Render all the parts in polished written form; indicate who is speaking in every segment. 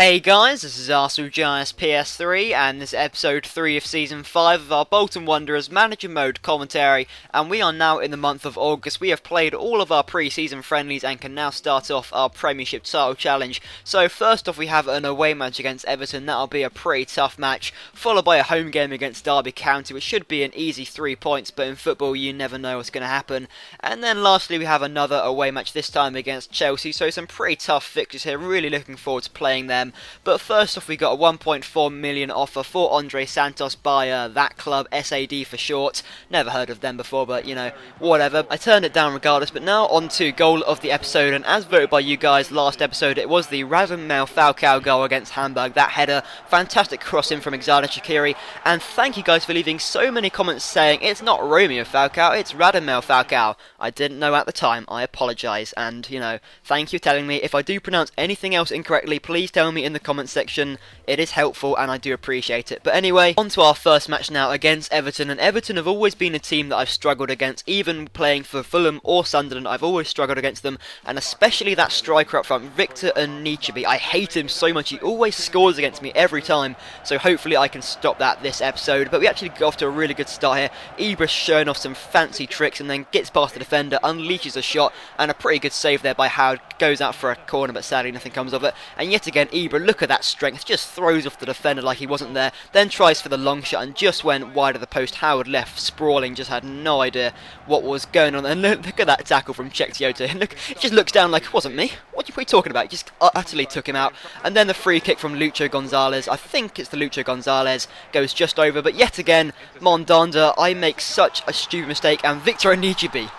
Speaker 1: Hey guys, this is Arsenal Giants PS3 and this is episode 3 of season 5 of our Bolton Wanderers manager mode commentary, and we are now in the month of August. We have played all of our pre-season friendlies and can now start off our Premiership title challenge. So first off we have an away match against Everton. That'll be a pretty tough match, followed by a home game against Derby County, which should be an easy 3 points, but in football you never know what's going to happen. And then lastly we have another away match, this time against Chelsea, so some pretty tough fixtures here. Really looking forward to playing them. But first off we got a 1.4 million offer for Andre Santos by that club, SAD for short. Never heard of them before, but you know, whatever. I turned it down regardless. But now on to goal of the episode, and as voted by you guys last episode, it was the Radamel Falcao goal against Hamburg. That header, fantastic cross in from Xherdan Shaqiri, and thank you guys for leaving so many comments saying it's not Romeo Falcao, it's Radamel Falcao. I didn't know at the time, I apologise, and you know, thank you for telling me. If I do pronounce anything else incorrectly, please tell me in the comment section. It is helpful and I do appreciate it. But anyway, on to our first match now against Everton, and Everton have always been a team that I've struggled against. Even playing for Fulham or Sunderland, I've always struggled against them, and especially that striker up front, Victor Anichebe. I hate him so much, he always scores against me every time, so hopefully I can stop that this episode. But we actually got off to a really good start here. Ibra's showing off some fancy tricks and then gets past the defender, unleashes a shot, and a pretty good save there by Howard. Goes out for a corner, but sadly nothing comes of it. And yet again, Ibra, look at that strength, just throws off the defender like he wasn't there, then tries for the long shot and just went wide of the post. Howard left sprawling, just had no idea what was going on. And look at that tackle from Cheick. Look, it just looks down like it wasn't me. What are you talking about? He just utterly took him out. And then the free kick from Lucho Gonzalez, I think it's the Lucho Gonzalez, goes just over. But yet again, Mondanda, I make such a stupid mistake, and Victor Anichebe.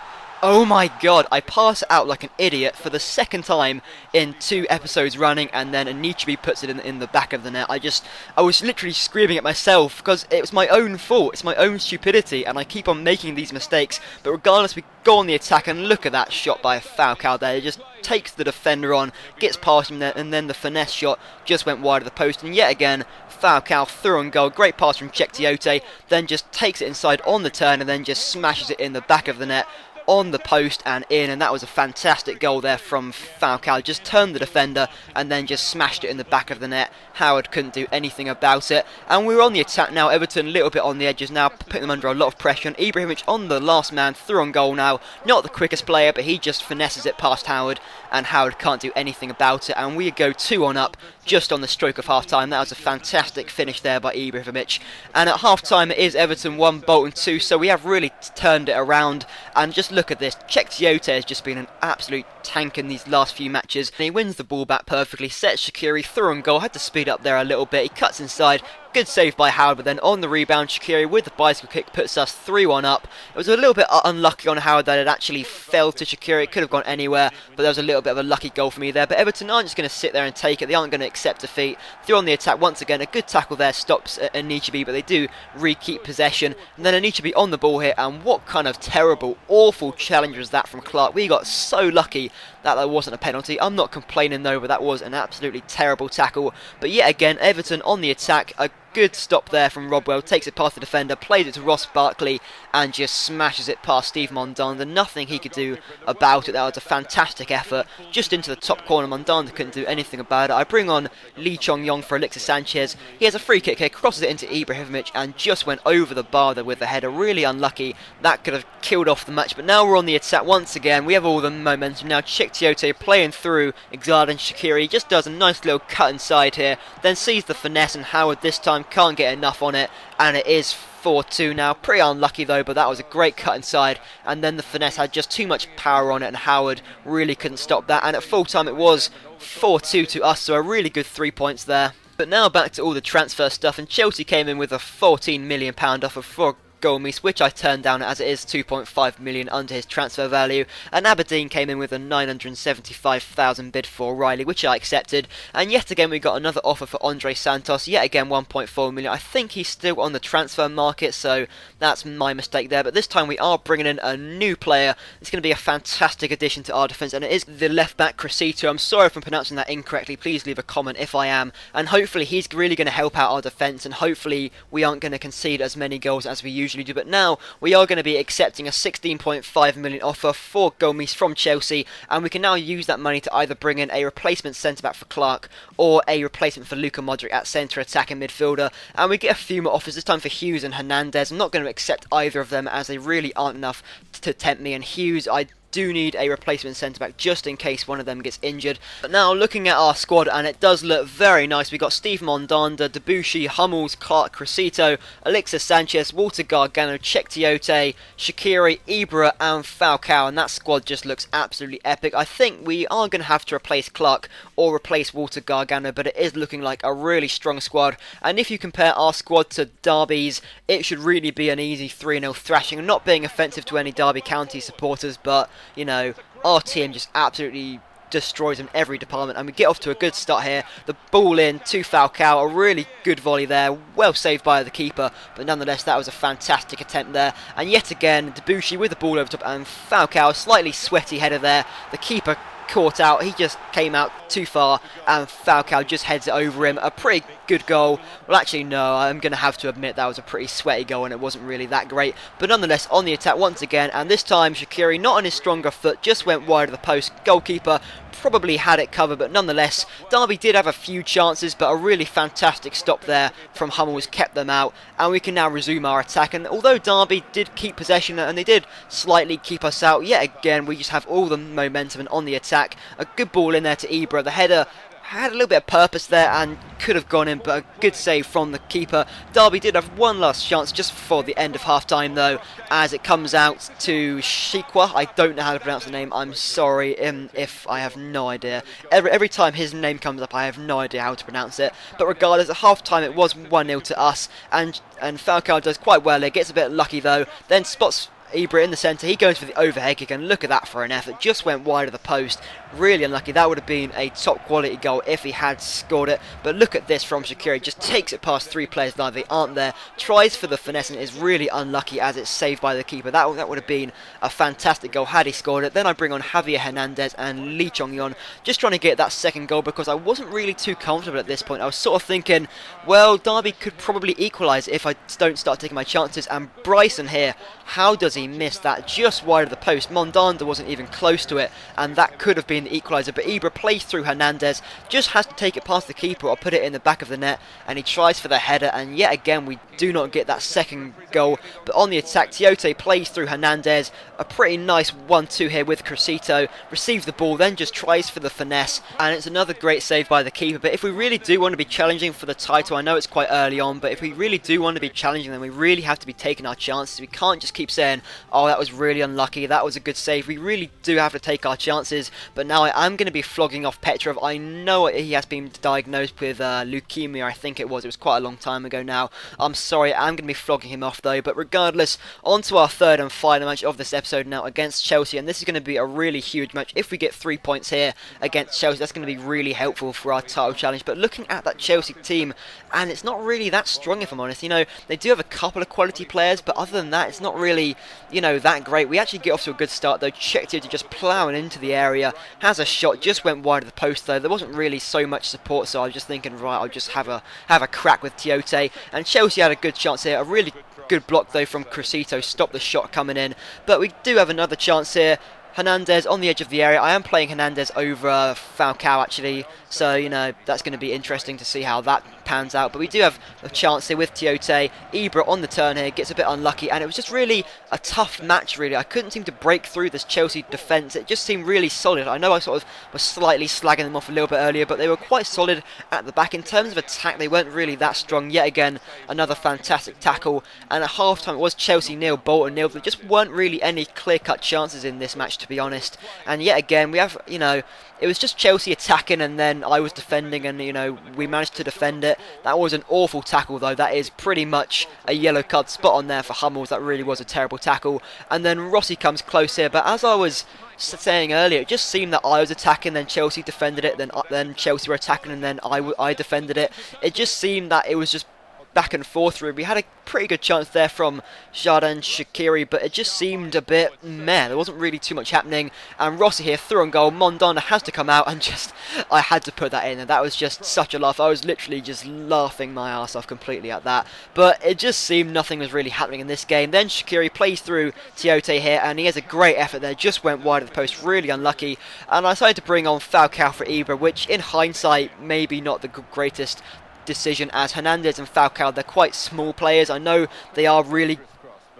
Speaker 1: Oh my god, I pass out like an idiot for the second time in 2 episodes running, and then Anichebe puts it in the back of the net. I was literally screaming at myself because it was my own fault, it's my own stupidity, and I keep on making these mistakes. But regardless, we go on the attack, and look at that shot by Falcao there. It just takes the defender on, gets past him there, and then the finesse shot just went wide of the post. And yet again, Falcao through on goal, great pass from Cheick, then just takes it inside on the turn and then just smashes it in the back of the net, on the post and in. And that was a fantastic goal there from Falcao. Just turned the defender and then just smashed it in the back of the net. Howard couldn't do anything about it, and we're on the attack now. Everton a little bit on the edges now, putting them under a lot of pressure, and Ibrahimovic on the last man, through on goal now. Not the quickest player, but he just finesses it past Howard, and Howard can't do anything about it, and we go 2-1 up just on the stroke of half time. That was a fantastic finish there by Ibrahimovic, and at half time it is Everton 1, Bolton 2, so we have really turned it around. And just look at this, Cheick has just been an absolute tank in these last few matches, and he wins the ball back perfectly, sets Shaqiri through on goal, had to speed up there a little bit, he cuts inside, good save by Howard, but then on the rebound Shaqiri with the bicycle kick puts us 3-1 up. It was a little bit unlucky on Howard that it actually fell to Shaqiri. It could have gone anywhere, but there was a little bit of a lucky goal for me there. But Everton aren't just going to sit there and take it, they aren't going to accept defeat. They're on the attack once again, a good tackle there stops Anichebe, but they do re-keep possession, and then Anichebe on the ball here, and what kind of terrible, awful challenge was that from Clark. We got so lucky that there wasn't a penalty. I'm not complaining though, but that was an absolutely terrible tackle. But yet again, Everton on the attack, a good stop there from Rodwell, takes it past the defender, plays it to Ross Barkley, and just smashes it past Steve Mondanda. Nothing he could do about it. That was a fantastic effort, just into the top corner. Mondanda couldn't do anything about it. I bring on Lee Chong-yong for Alexis Sanchez. He has a free kick here, crosses it into Ibrahimovic, and just went over the bar there with the header. Really unlucky. That could have killed off the match, but now we're on the attack once again. We have all the momentum now. Cheick playing through Xherdan Shaqiri, just does a nice little cut inside here, then sees the finesse, and Howard this time can't get enough on it, and it is 4-2 now. Pretty unlucky though, but that was a great cut inside, and then the finesse had just too much power on it, and Howard really couldn't stop that, and at full time it was 4-2 to us, so a really good 3 points there. But now back to all the transfer stuff, and Chelsea came in with a £14 million offer for Gomes, which I turned down as it is 2.5 million under his transfer value, and Aberdeen came in with a 975,000 bid for Riley, which I accepted. And yet again we got another offer for Andre Santos, yet again 1.4 million. I think he's still on the transfer market, so that's my mistake there, but this time we are bringing in a new player. It's going to be a fantastic addition to our defence, and it is the left back Crescito. I'm sorry if I'm pronouncing that incorrectly, please leave a comment if I am, and hopefully he's really going to help out our defence, and hopefully we aren't going to concede as many goals as we usually usually do, but now we are going to be accepting a 16.5 million offer for Gomes from Chelsea, and we can now use that money to either bring in a replacement centre-back for Clark or a replacement for Luka Modric at centre attacking midfielder, and we get a few more offers, this time for Hughes and Hernandez. I'm not going to accept either of them as they really aren't enough to tempt me, and Hughes, I do need a replacement centre-back just in case one of them gets injured. But now looking at our squad, and it does look very nice. We got Steve Mondanda, Debuchy, Hummels, Clark, Cressito, Alexis Sanchez, Walter Gargano, Cheick Tiote, Shaqiri, Ibra and Falcao, and that squad just looks absolutely epic. I think we are going to have to replace Clark or replace Walter Gargano, but it is looking like a really strong squad, and if you compare our squad to Derby's, it should really be an easy 3-0 thrashing. I'm not being offensive to any Derby County supporters, but you know, our team just absolutely destroys in every department, and we get off to a good start here. The ball in to Falcao, a really good volley there, well saved by the keeper, but nonetheless that was a fantastic attempt there. And yet again, Debuchy with the ball over top, and Falcao, slightly sweaty header there. The keeper caught out, he just came out too far, and Falcao just heads it over him. A pretty good goal. Well, actually no, I'm going to have to admit that was a pretty sweaty goal and it wasn't really that great, but nonetheless on the attack once again, and this time Shaqiri, not on his stronger foot, just went wide of the post. Goalkeeper probably had it covered, but nonetheless Derby did have a few chances, but a really fantastic stop there from Hummels kept them out, and we can now resume our attack. And although Derby did keep possession and they did slightly keep us out, yet again we just have all the momentum and on the attack. A good ball in there to Ibra, the header had a little bit of purpose there and could have gone in, but a good save from the keeper. Derby did have one last chance just before the end of half time though, as it comes out to Shikwa. I don't know how to pronounce the name, I'm sorry if I have no idea. Every time his name comes up I have no idea how to pronounce it, but regardless, at half time it was 1-0 to us, and Falcao does quite well. It gets a bit lucky though, then spots Ibra in the centre, he goes for the overhead kick, and look at that for an effort, just went wide of the post. Really unlucky. That would have been a top quality goal if he had scored it, but look at this from Shaqiri, just takes it past three players now, they aren't there, tries for the finesse and is really unlucky as it's saved by the keeper. That would have been a fantastic goal had he scored it. Then I bring on Javier Hernandez and Lee Chong-yon, just trying to get that second goal because I wasn't really too comfortable at this point. I was sort of thinking, well, Derby could probably equalise if I don't start taking my chances, and Bryson here, how does he miss that just wide of the post? Mondanda wasn't even close to it, and that could have been the equaliser, but Ibra plays through Hernandez, just has to take it past the keeper or put it in the back of the net, and he tries for the header, and yet again we do not get that second goal. But on the attack, Tiote plays through Hernandez, a pretty nice 1-2 here with Cressito, receives the ball, then just tries for the finesse, and it's another great save by the keeper. But if we really do want to be challenging for the title, I know it's quite early on, but if we really do want to be challenging, then we really have to be taking our chances. We can't just keep saying, oh, that was really unlucky, that was a good save. We really do have to take our chances. But now I am going to be flogging off Petrov. I know he has been diagnosed with leukemia, I think it was quite a long time ago now. I'm sorry, I'm going to be flogging him off though. But regardless, on to our third and final match of this episode now against Chelsea, and this is going to be a really huge match. If we get 3 points here against Chelsea, that's going to be really helpful for our title challenge. But looking at that Chelsea team, and it's not really that strong if I'm honest. You know, they do have a couple of quality players, but other than that, it's not really, you know, that great. We actually get off to a good start though. Cheick Tiote just ploughing into the area, has a shot, just went wide of the post though. There wasn't really so much support, so I was just thinking, right, I'll just have a crack with Tiote. And Chelsea had a good chance here, a really good block though from Cressito, stopped the shot coming in. But we do have another chance here. Hernandez on the edge of the area. I am playing Hernandez over Falcao actually, so you know that's going to be interesting to see how that pans out. But we do have a chance here with Tiote. Ibra on the turn here, gets a bit unlucky, and it was just really a tough match really. I couldn't seem to break through this Chelsea defence. It just seemed really solid. I know I sort of was slightly slagging them off a little bit earlier, but they were quite solid at the back. In terms of attack, they weren't really that strong. Yet again, another fantastic tackle, and at half time it was Chelsea nil, Bolton nil. There just weren't really any clear-cut chances in this match, to be honest. And yet again, we have, you know, it was just Chelsea attacking and then I was defending, and you know, we managed to defend it. That was an awful tackle though. That is pretty much a yellow card spot on there for Hummels. That really was a terrible tackle. And then Rossi comes close here, but as I was saying earlier, it just seemed that I was attacking, then Chelsea defended it, then Chelsea were attacking, and then I defended it. It just seemed that it was just back and forth really. We had a pretty good chance there from Xherdan Shaqiri, but it just seemed a bit meh. There wasn't really too much happening, and Rossi here through on goal. Mondon has to come out, and just I had to put that in, and that was just such a laugh. I was literally just laughing my ass off completely at that, but it just seemed nothing was really happening in this game. Then Shaqiri plays through Tiote here, and he has a great effort there, just went wide of the post, really unlucky, and I decided to bring on Falcao for Ibra, which in hindsight maybe not the greatest decision, as Hernandez and Falcao, they're quite small players. I know they are really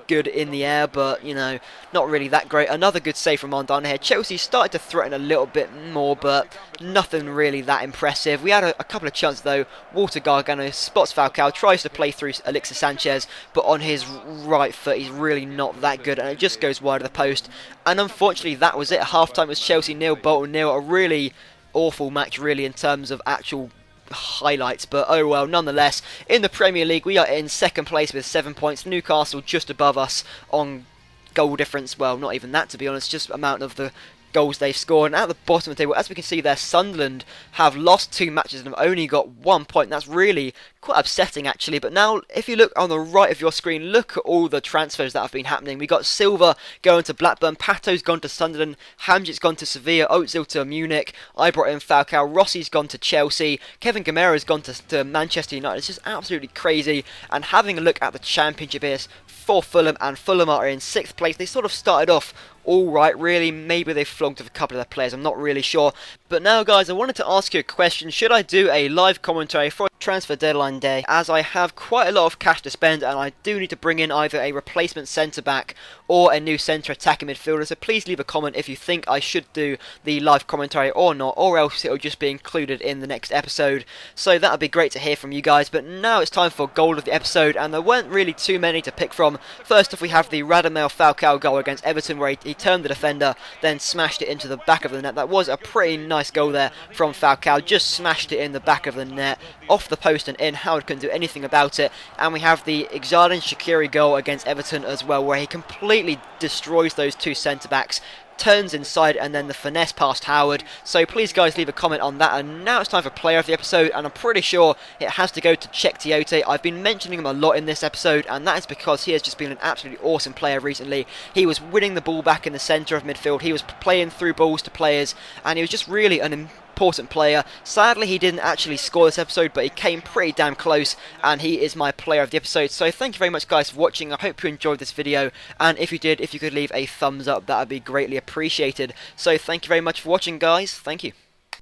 Speaker 1: good in the air, but you know, not really that great. Another good save from Mondon here. Chelsea started to threaten a little bit more, but nothing really that impressive. We had a couple of chances though. Walter Gargano spots Falcao, tries to play through Alexis Sanchez, but on his right foot he's really not that good, and it just goes wide of the post. And unfortunately that was it. Half time was Chelsea 0, Bolton 0. A really awful match really in terms of actual highlights, but oh well. Nonetheless, in the Premier League we are in second place with 7 points. Newcastle just above us on goal difference, well, not even that to be honest, just amount of the goals they've scored. And at the bottom of the table, as we can see there, Sunderland have lost 2 matches and have only got 1 point. That's really quite upsetting actually. But now if you look on the right of your screen, look at all the transfers that have been happening. We got Silva going to Blackburn, Pato's gone to Sunderland, Hamjit's gone to Sevilla, Ozil to Munich, I brought in Falcao, Rossi's gone to Chelsea, Kevin Gamera's gone to Manchester United. It's just absolutely crazy. And having a look at the Championship here for Fulham, and Fulham are in 6th place. They sort of started off alright really, maybe they flogged a couple of their players, I'm not really sure. But now guys, I wanted to ask you a question. Should I do a live commentary for transfer deadline day, as I have quite a lot of cash to spend and I do need to bring in either a replacement centre back or a new centre attacking midfielder, so please leave a comment if you think I should do the live commentary or not, or else it'll just be included in the next episode. So that would be great to hear from you guys. But now it's time for goal of the episode, and there weren't really too many to pick from. First off, we have the Radamel Falcao goal against Everton, where he turned the defender, then smashed it into the back of the net. That was a pretty nice goal there from Falcao, just smashed it in the back of the net, off the post and in. Howard couldn't do anything about it. And we have the Xherdan Shaqiri goal against Everton as well, where he completely destroys those 2 centre-backs, turns inside, and then the finesse past Howard. So please guys leave a comment on that. And now it's time for player of the episode, and I'm pretty sure it has to go to Cheick Tiote. I've been mentioning him a lot in this episode, and that is because he has just been an absolutely awesome player recently. He was winning the ball back in the centre of midfield, he was playing through balls to players, and he was just really an important player. Sadly he didn't actually score this episode, but he came pretty damn close, and he is my player of the episode. So thank you very much guys for watching. I hope you enjoyed this video, and if you did, if you could leave a thumbs up, that would be greatly appreciated. So thank you very much for watching guys, thank you.